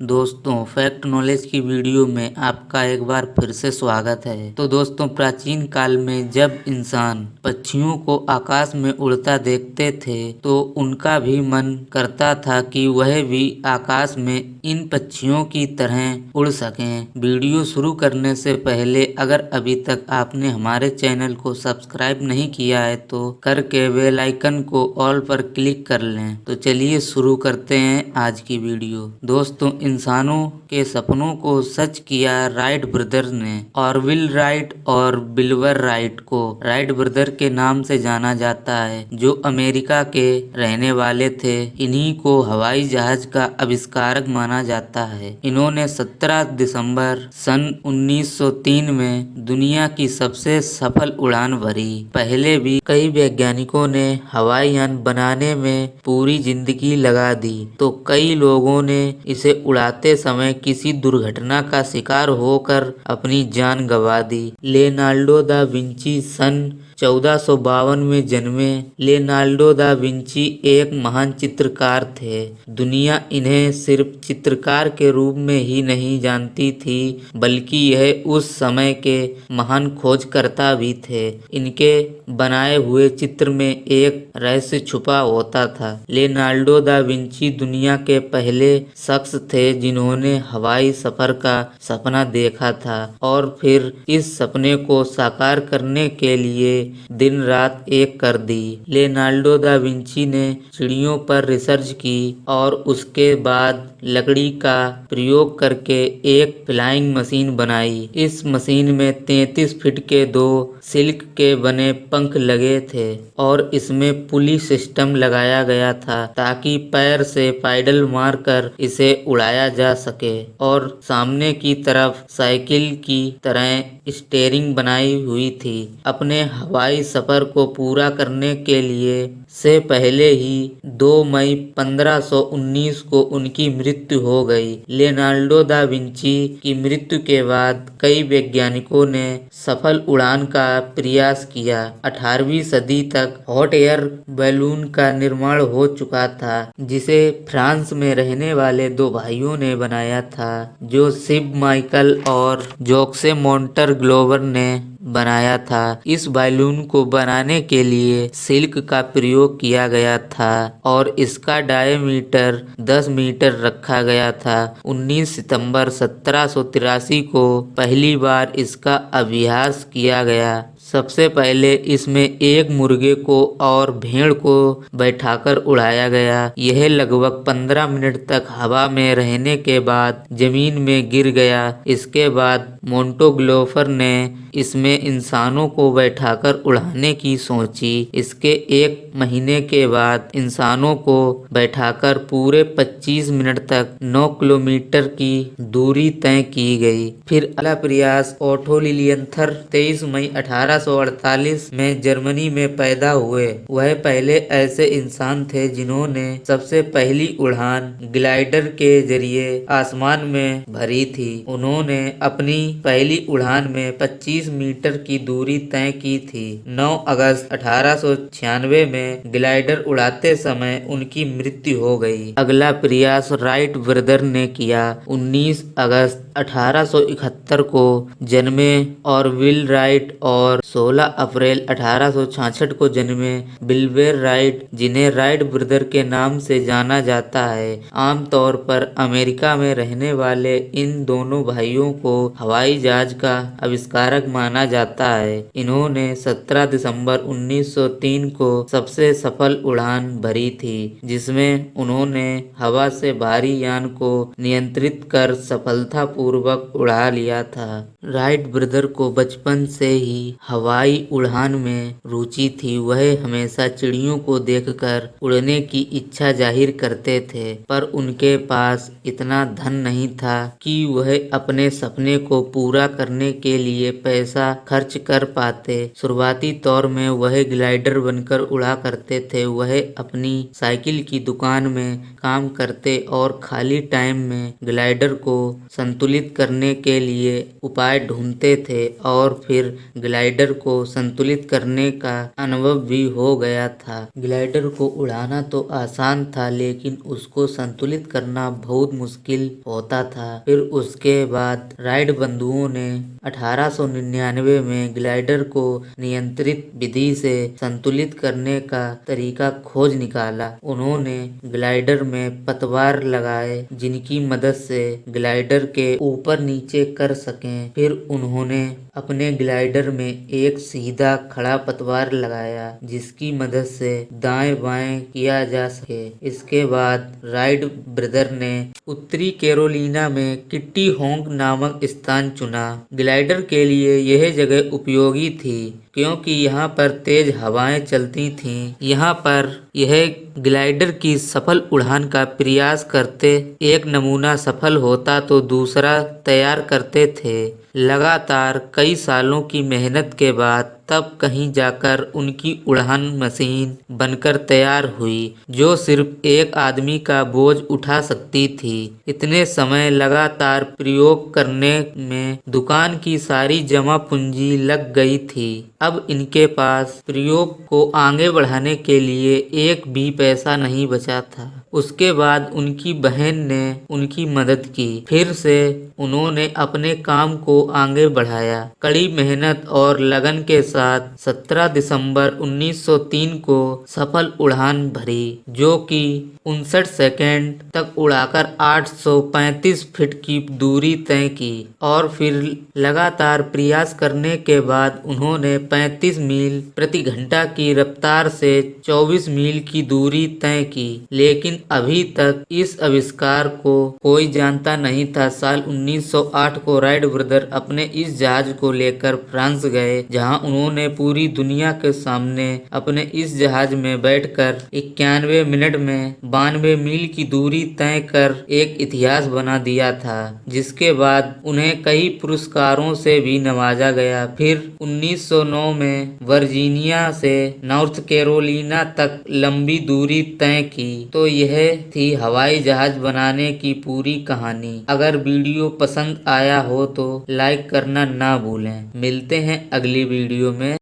दोस्तों, fact knowledge की video में आपका एक बार फिर से स्वागत है। तो दोस्तों, प्राचीन काल में जब इंसान पक्षियों को आकाश में उड़ता देखते थे तो उनका भी मन करता था कि वह भी आकाश में इन पक्षियों की तरह उड़ सकें। वीडियो शुरू करने से पहले अगर अभी तक आपने हमारे चैनल को सब्सक्राइब नहीं किया है तो करके बेल आइकन को ऑल पर क्लिक कर लें। तो चलिए शुरू करते हैं आज की वीडियो। दोस्तों, इंसानों के सपनों को सच किया राइट ब्रदर ने। ऑरविल राइट और विल्बर राइट को राइट ब्रदर के नाम से जाना जाता है, जो अमेरिका के रहने वाले थे। इन्हीं को हवाई जहाज का आविष्कारक माना जाता है। इन्होंने 17 दिसंबर सन 1903 में दुनिया की सबसे सफल उड़ान भरी। पहले भी कई वैज्ञानिकों ने हवाई यान बनाने में पूरी जिंदगी लगा दी, तो कई लोगों ने इसे उड़ाते समय किसी दुर्घटना का शिकार होकर अपनी जान गंवा दी। लियोनार्डो दा विंची सन 1452 में जन्मे। लियोनार्डो दा विंची एक महान चित्रकार थे। दुनिया इन्हें सिर्फ चित्रकार के रूप में ही नहीं जानती थी, बल्कि यह उस समय के महान खोजकर्ता भी थे। इनके बनाए हुए चित्र में एक रहस्य छुपा होता था। लियोनार्डो दा विंची दुनिया के पहले शख्स थे जिन्होंने हवाई सफर का सपना देखा था और फिर इस सपने को साकार करने के लिए दिन रात एक कर दी। लियोनार्डो दा विंची ने चिड़ियों पर रिसर्च की और उसके बाद लकड़ी का प्रयोग करके एक फ्लाइंग मशीन बनाई। इस मशीन में 33 फीट के 2 सिल्क के बने पंख लगे थे और इसमें पुली सिस्टम लगाया गया था ताकि पैर से पैडल मारकर इसे उड़ाया जा सके। और सामने की तरफ साइकिल की तरह स्टीयरिंग बनाई हुई थी। अपने हवाई सफर को पूरा करने के लिए से पहले ही 2 मई 1519 को उनकी मृत्यु हो गई। लियोनार्डो दा विंची की मृत्यु के बाद कई वैज्ञानिकों ने सफल उड़ान का प्रयास किया। 18वीं सदी तक हॉट एयर बैलून का निर्माण हो चुका था, जिसे फ्रांस में रहने वाले 2 भाइयों ने बनाया था, जो शिव माइकल और जोक्से मोंटर ग्लोवर ने बनाया था। इस बैलून को बनाने के लिए सिल्क का प्रयोग किया गया था और इसका डायमीटर 10 मीटर रखा गया था। 19 सितंबर 1783 को पहली बार इसका अभ्यास किया गया। सबसे पहले इसमें एक मुर्गे को और भेड़ को बैठाकर उड़ाया गया। यह लगभग 15 मिनट तक हवा में रहने के बाद जमीन में गिर गया। इसके बाद मोंटोग्लोफर ने इसमें इंसानों को बैठाकर उड़ाने की सोची। इसके 1 महीने के बाद इंसानों को बैठाकर पूरे 25 मिनट तक 9 किलोमीटर की दूरी तय की गई। फिर अगला प्रयास ओटो लिलियंथर 23 मई 1848 में जर्मनी में पैदा हुए। वह पहले ऐसे इंसान थे जिन्होंने सबसे पहली उड़ान ग्लाइडर के जरिए आसमान में भरी थी। उन्होंने अपनी पहली उड़ान में 25 मीटर की दूरी तय की थी। 9 अगस्त 1896 में ग्लाइडर उड़ाते समय उनकी मृत्यु हो गई। अगला प्रयास राइट ब्रदर ने किया। 19 अगस्त 1871 को जन्मे ऑरविल राइट और 16 अप्रैल 1866 को जन्मे विल्बर राइट, जिन्हें राइट ब्रदर के नाम से जाना जाता है। आमतौर पर अमेरिका में रहने वाले इन दोनों भाइयों को हवाई जहाज का आविष्कारक माना जाता है। इन्होंने 17 दिसंबर 1903 को सबसे सफल उड़ान भरी थी, जिसमें उन्होंने हवा से भारी यान को नियंत्रित कर सफलतापूर्वक उड़ा लिया था। राइट ब्रदर को बचपन से ही हवाई उड़ान में रुचि थी। वह हमेशा चिड़ियों को देखकर उड़ने की इच्छा जाहिर करते थे, पर उनके पास इतना धन नहीं था कि वह अपने सपने को पूरा करने के लिए पैसा खर्च कर पाते। शुरुआती तौर में वह ग्लाइडर बनकर उड़ा करते थे। वह अपनी साइकिल की दुकान में काम करते और खाली टाइम में ग्लाइडर को संतुलित करने के लिए उपाय ढूंढते थे और फिर ग्लाइडर को संतुलित करने का अनुभव भी हो गया था। ग्लाइडर को उड़ाना तो आसान था, लेकिन उसको संतुलित करना बहुत मुश्किल होता था। फिर उसके बाद राइट बंधुओं ने 1899 में ग्लाइडर को नियंत्रित विधि से संतुलित करने का तरीका खोज निकाला। उन्होंने ग्लाइडर में पतवार लगाए जिनकी मदद से ग्लाइडर के ऊपर नीचे कर सकें। फिर उन्होंने अपने ग्लाइडर में एक सीधा खड़ा पतवार लगाया जिसकी मदद से दाएं बाएं किया जा सके। इसके बाद राइट ब्रदर ने उत्तरी कैरोलिना में किट्टी हॉक नामक स्थान चुना। ग्लाइडर के लिए यह जगह उपयोगी थी क्योंकि यहाँ पर तेज हवाएं चलती थीं। यहाँ पर यह ग्लाइडर की सफल उड़ान का प्रयास करते, एक नमूना सफल होता तो दूसरा तैयार करते थे। लगातार कई सालों की मेहनत के बाद तब कहीं जाकर उनकी उड़ान मशीन बनकर तैयार हुई जो सिर्फ एक आदमी का बोझ उठा सकती थी। इतने समय लगातार प्रयोग करने में दुकान की सारी जमा पूंजी लग गई थी। अब इनके पास प्रयोग को आगे बढ़ाने के लिए एक भी पैसा नहीं बचा था। उसके बाद उनकी बहन ने उनकी मदद की। फिर से उन्होंने अपने काम को आगे बढ़ाया। कड़ी मेहनत और लगन के साथ 17 दिसंबर 1903 को सफल उड़ान भरी जो कि 59 सेकंड तक उड़ाकर 835 फीट की दूरी तय की और फिर लगातार प्रयास करने के बाद उन्होंने 35 मील प्रति घंटा की रफ्तार से 24 मील की दूरी तय की। लेकिन अभी तक इस आविष्कार को कोई जानता नहीं था। साल 1908 को राइट ब्रदर अपने इस जहाज को लेकर फ्रांस गए जहां उन्होंने पूरी दुनिया के सामने अपने इस जहाज में बैठकर 91 मिनट में 92 मील की दूरी तय कर एक इतिहास बना दिया था, जिसके बाद उन्हें कई पुरस्कारों से भी नवाजा गया। फिर 1909 में वर्जीनिया से नॉर्थ कैरोलिना तक लंबी दूरी तय की। तो यह थी हवाई जहाज बनाने की पूरी कहानी। अगर वीडियो पसंद आया हो तो लाइक करना ना भूलें। मिलते हैं अगली वीडियो में।